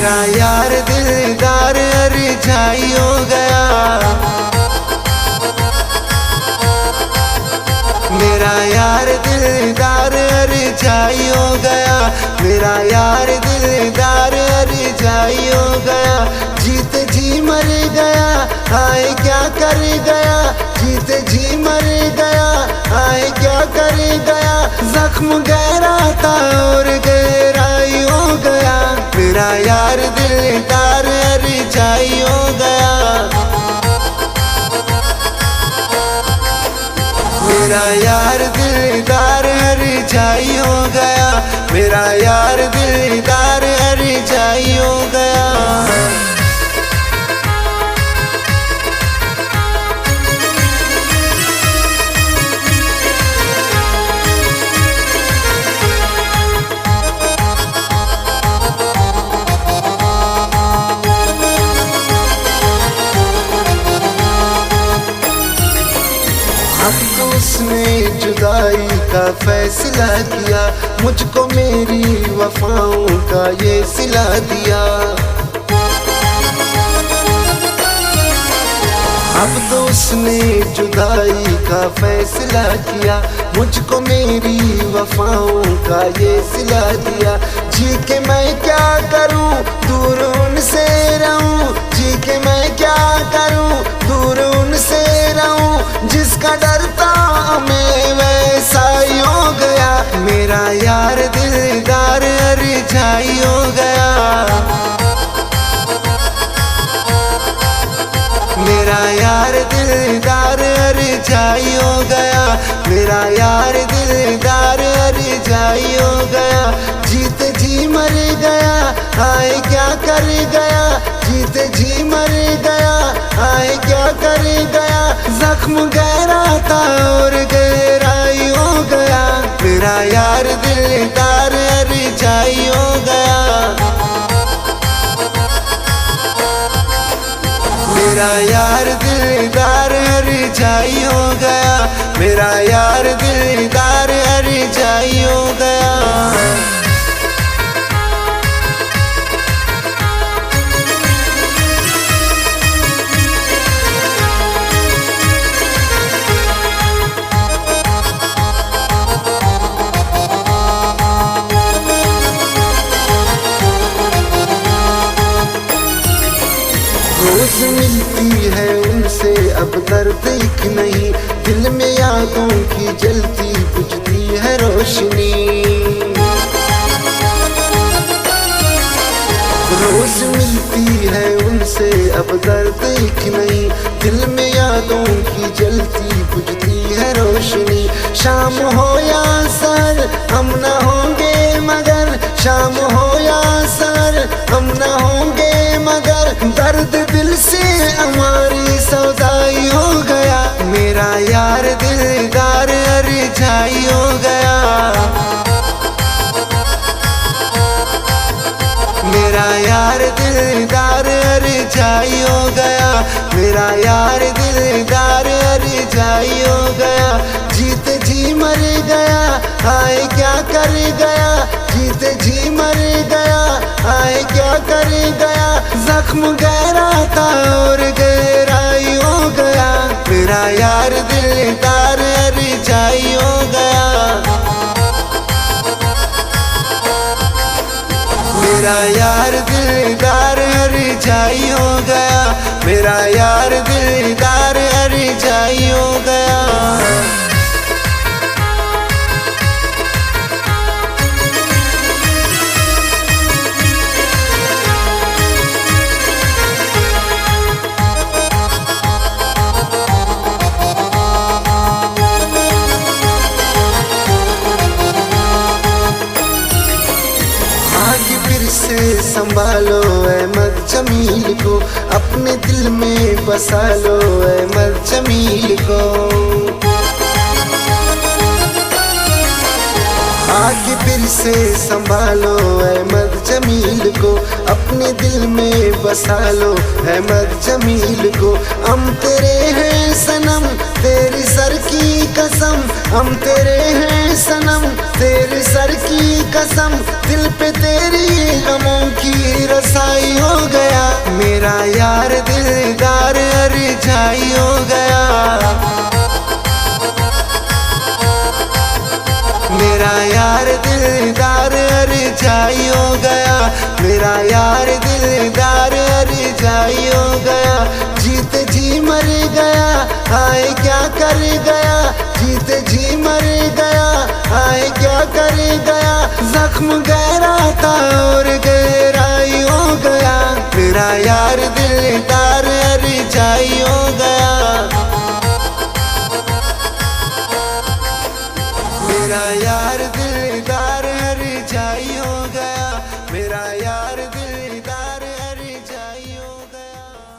मेरा यार दिलदार रिझाई हो गया, मेरा यार दिलदार रिझाई हो गया, मेरा यार दिलदार रिझाई हो गया। जीते जी मर गया, आए क्या कर गया, जीते जी मर गया, आए क्या कर गया। जख्म गहरा था और गहराई हो गया, मेरा यार दिलदार रिझाई हो गया, मेरा यार दिलदार रिझाई हो गया, मेरा यार दिलदार रिझाई हो गया। अब तो उसने जुदाई का फैसला किया, मुझको मेरी वफाओं का ये सिला दिया। अब तो उसने जुदाई का फैसला किया, मुझको मेरी वफाओं का ये सिला दिया। जी के मैं क्या करूं, दूर उनसे रहूं, जी के मैं क्या करूं, दूर उनसे रहूं। जिसका डरता मैं वैसा ही हो गया, मेरा यार दिलदार रिझाई हो गया, मेरा यार दिलदार रिझाई हो गया, मेरा यार दिलदार रिझाई हो गया। जीते जी मर गया, आए क्या कर गया, जीते जी मर गया, आए क्या कर गया। जख्म गहरा था और गहराई हो गया, मेरा यार दिलदार रिझाई हो गया, मेरा यार दिलदार रिझाई हो गया, मेरा यार दिलदार रिझाई हो गया। रोज मिलती है उनसे अब दर्द एक नहीं, दिल में यादों की जलती बुझती है रोशनी। रोज मिलती है उनसे अब दर्द एक नहीं, दिल में यादों की जलती बुझती है रोशनी। शाम हो या सर हम न होंगे मगर, शाम हो या सर हम न होंगे मगर। दर्द दिल से हमारी सौदाई हो गया, मेरा यार दिलदार रिझाई हो गया, मेरा यार दिलदार रिझाई हो गया, मेरा यार दिलदार रिझाई हो गया। जीते जी मर गया, आए क्या कर गया, जीते जी मर गया, आए क्या कर गया। जख्म गहरा था और गहराई हो गया, मेरा यार दिलदार रिझाई हो गया, मेरा यार दिलदार रिझाई हो गया, मेरा यार दिलदार रिझाई हो गया। से संभालो अहमद जमील को, अपने दिल में बसा लो अहमद जमील को। आके फिर से संभालो अहमद जमील को, अपने दिल में बसा लो अहमद जमील को। हम तेरे हैं सनम तेरी सर की कसम, हम तेरे हैं सनम तेरी सर की कसम, दिल पे तेरी गमों की रसाई हो गया, मेरा यार दिलदार अरजाई हो गया, मेरा यार दिलदार अरजाई हो गया, मेरा यार दिलदार अरजाई हो गया। जीते जी मर गया आए क्या कर गया, जीते जी मर गया आए क्या कर गया, जख्म गहरा था और गहराई हो गया, मेरा यार